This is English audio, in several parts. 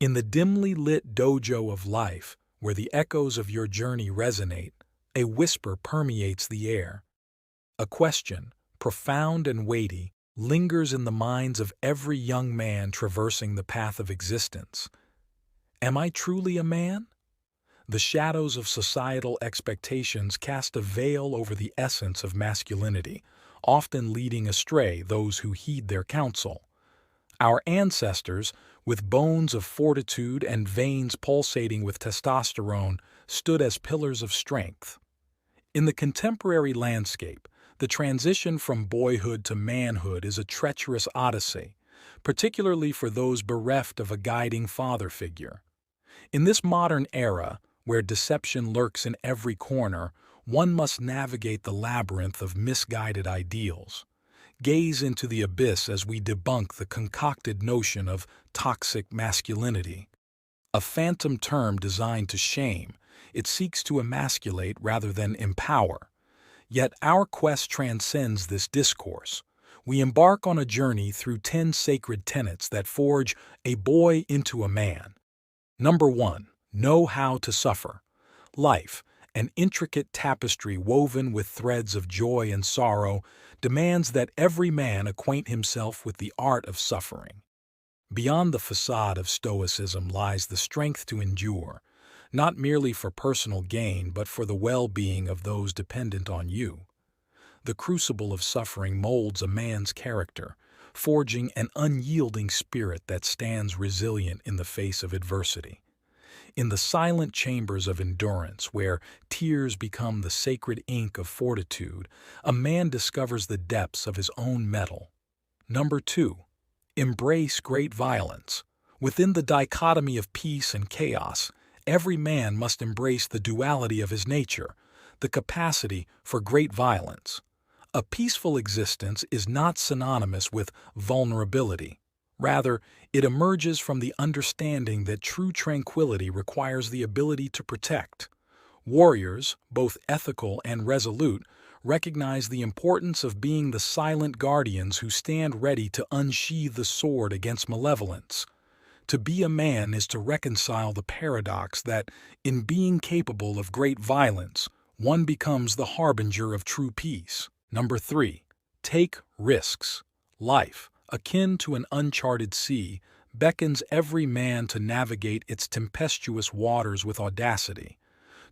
In the dimly lit dojo of life, where the echoes of your journey resonate, a whisper permeates the air. A question, profound and weighty, lingers in the minds of every young man traversing the path of existence. Am I truly a man? The shadows of societal expectations cast a veil over the essence of masculinity, often leading astray those who heed their counsel. Our ancestors, with bones of fortitude and veins pulsating with testosterone, stood as pillars of strength. In the contemporary landscape, the transition from boyhood to manhood is a treacherous odyssey, particularly for those bereft of a guiding father figure. In this modern era, where deception lurks in every corner, one must navigate the labyrinth of misguided ideals. Gaze into the abyss as we debunk the concocted notion of toxic masculinity. A phantom term designed to shame, it seeks to emasculate rather than empower. Yet our quest transcends this discourse. We embark on a journey through 10 sacred tenets that forge a boy into a man. Number 1. Know how to suffer. Life, an intricate tapestry woven with threads of joy and sorrow, demands that every man acquaint himself with the art of suffering. Beyond the facade of stoicism lies the strength to endure, not merely for personal gain but for the well-being of those dependent on you. The crucible of suffering molds a man's character, forging an unyielding spirit that stands resilient in the face of adversity. In the silent chambers of endurance, where tears become the sacred ink of fortitude, a man discovers the depths of his own mettle. Number 2. Embrace great violence. Within the dichotomy of peace and chaos, every man must embrace the duality of his nature, the capacity for great violence. A peaceful existence is not synonymous with vulnerability. Rather, it emerges from the understanding that true tranquility requires the ability to protect. Warriors, both ethical and resolute, recognize the importance of being the silent guardians who stand ready to unsheathe the sword against malevolence. To be a man is to reconcile the paradox that, in being capable of great violence, one becomes the harbinger of true peace. Number 3. Take risks. Life, akin to an uncharted sea, beckons every man to navigate its tempestuous waters with audacity.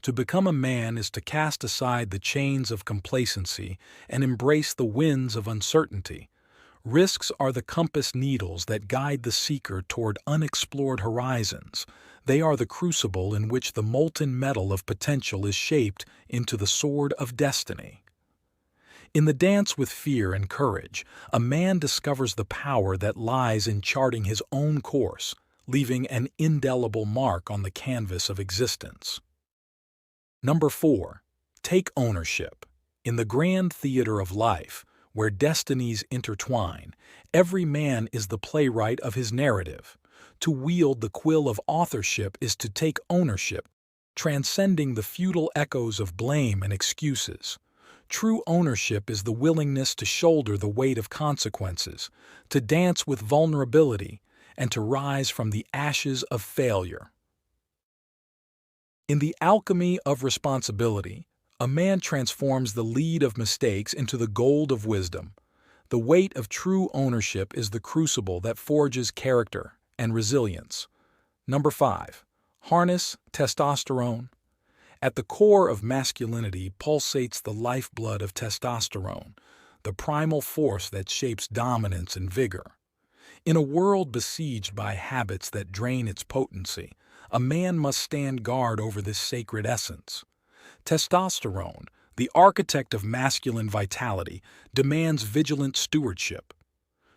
To become a man is to cast aside the chains of complacency and embrace the winds of uncertainty. Risks are the compass needles that guide the seeker toward unexplored horizons. They are the crucible in which the molten metal of potential is shaped into the sword of destiny. In the dance with fear and courage, a man discovers the power that lies in charting his own course, leaving an indelible mark on the canvas of existence. Number 4. Take ownership. In the grand theater of life, where destinies intertwine, every man is the playwright of his narrative. To wield the quill of authorship is to take ownership, transcending the futile echoes of blame and excuses. True ownership is the willingness to shoulder the weight of consequences, to dance with vulnerability, and to rise from the ashes of failure. In the alchemy of responsibility, a man transforms the lead of mistakes into the gold of wisdom. The weight of true ownership is the crucible that forges character and resilience. Number 5. Harness testosterone. At the core of masculinity pulsates the lifeblood of testosterone, the primal force that shapes dominance and vigor. In a world besieged by habits that drain its potency, a man must stand guard over this sacred essence. Testosterone, the architect of masculine vitality, demands vigilant stewardship.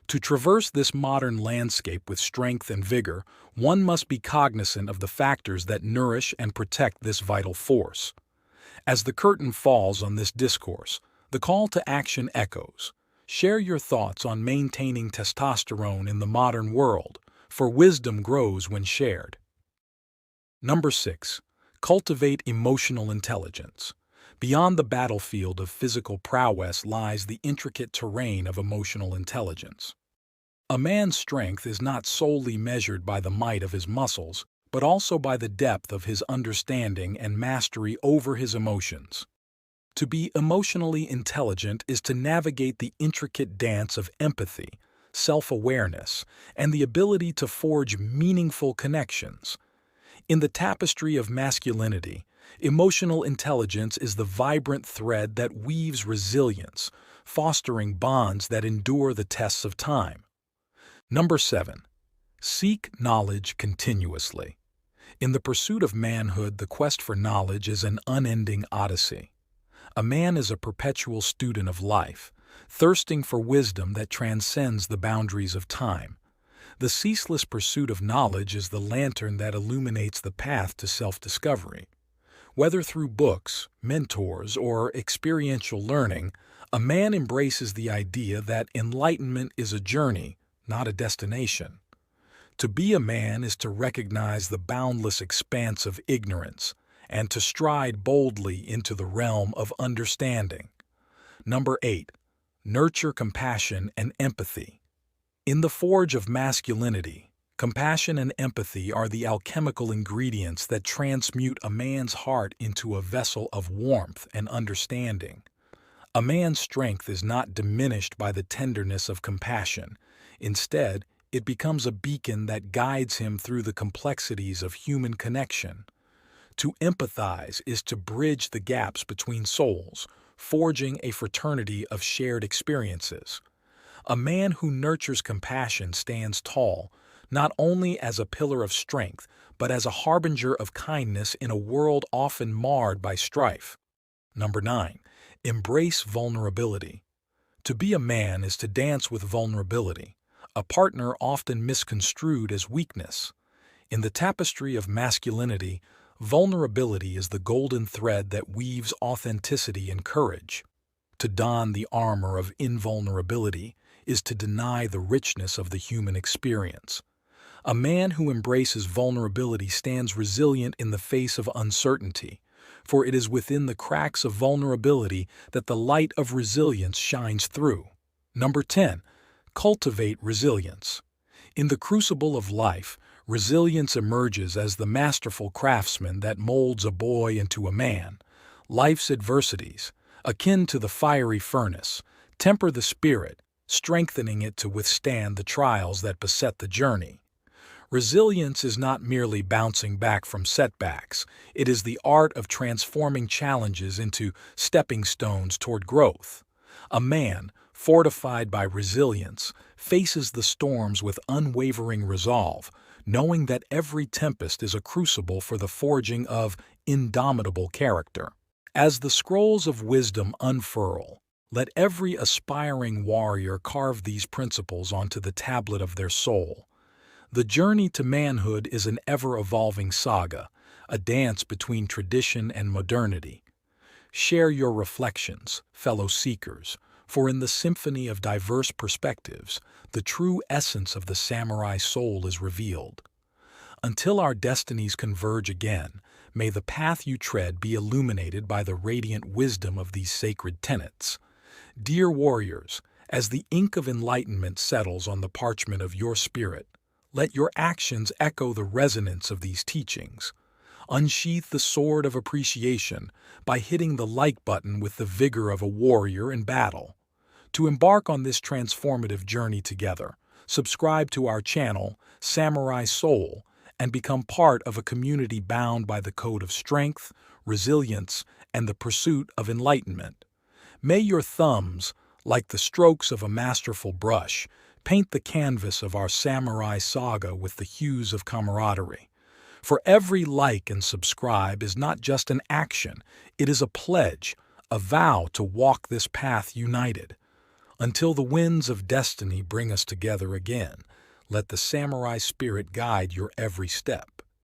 To traverse this modern landscape with strength and vigor, one must be cognizant of the factors that nourish and protect this vital force. As the curtain falls on this discourse, the call to action echoes. Share your thoughts on maintaining testosterone in the modern world, for wisdom grows when shared. Number 6. Cultivate emotional intelligence. Beyond the battlefield of physical prowess lies the intricate terrain of emotional intelligence. A man's strength is not solely measured by the might of his muscles, but also by the depth of his understanding and mastery over his emotions. To be emotionally intelligent is to navigate the intricate dance of empathy, self-awareness, and the ability to forge meaningful connections. In the tapestry of masculinity, emotional intelligence is the vibrant thread that weaves resilience, fostering bonds that endure the tests of time. Number 7. Seek knowledge continuously. In the pursuit of manhood, the quest for knowledge is an unending odyssey. A man is a perpetual student of life, thirsting for wisdom that transcends the boundaries of time. The ceaseless pursuit of knowledge is the lantern that illuminates the path to self-discovery. Whether through books, mentors, or experiential learning, a man embraces the idea that enlightenment is a journey, not a destination. To be a man is to recognize the boundless expanse of ignorance and to stride boldly into the realm of understanding. Number 8. Nurture compassion and empathy. In the forge of masculinity, compassion and empathy are the alchemical ingredients that transmute a man's heart into a vessel of warmth and understanding. A man's strength is not diminished by the tenderness of compassion. Instead, it becomes a beacon that guides him through the complexities of human connection. To empathize is to bridge the gaps between souls, forging a fraternity of shared experiences. A man who nurtures compassion stands tall, not only as a pillar of strength, but as a harbinger of kindness in a world often marred by strife. Number 9. Embrace vulnerability. To be a man is to dance with vulnerability, a partner often misconstrued as weakness. In the tapestry of masculinity, vulnerability is the golden thread that weaves authenticity and courage. To don the armor of invulnerability is to deny the richness of the human experience. A man who embraces vulnerability stands resilient in the face of uncertainty, for it is within the cracks of vulnerability that the light of resilience shines through. Number 10. Cultivate resilience. In the crucible of life, resilience emerges as the masterful craftsman that molds a boy into a man. Life's adversities, akin to the fiery furnace, temper the spirit, strengthening it to withstand the trials that beset the journey. Resilience is not merely bouncing back from setbacks, it is the art of transforming challenges into stepping stones toward growth. A man, fortified by resilience, faces the storms with unwavering resolve, knowing that every tempest is a crucible for the forging of indomitable character. As the scrolls of wisdom unfurl, let every aspiring warrior carve these principles onto the tablet of their soul. The journey to manhood is an ever-evolving saga, a dance between tradition and modernity. Share your reflections, fellow seekers, for in the symphony of diverse perspectives, the true essence of the samurai soul is revealed. Until our destinies converge again, may the path you tread be illuminated by the radiant wisdom of these sacred tenets. Dear warriors, as the ink of enlightenment settles on the parchment of your spirit, let your actions echo the resonance of these teachings. Unsheath the sword of appreciation by hitting the like button with the vigor of a warrior in battle. To embark on this transformative journey together, subscribe to our channel, Samurai Soul, and become part of a community bound by the code of strength, resilience, and the pursuit of enlightenment. May your thumbs, like the strokes of a masterful brush, paint the canvas of our samurai saga with the hues of camaraderie. For every like and subscribe is not just an action, it is a pledge, a vow to walk this path united. Until the winds of destiny bring us together again, let the samurai spirit guide your every step.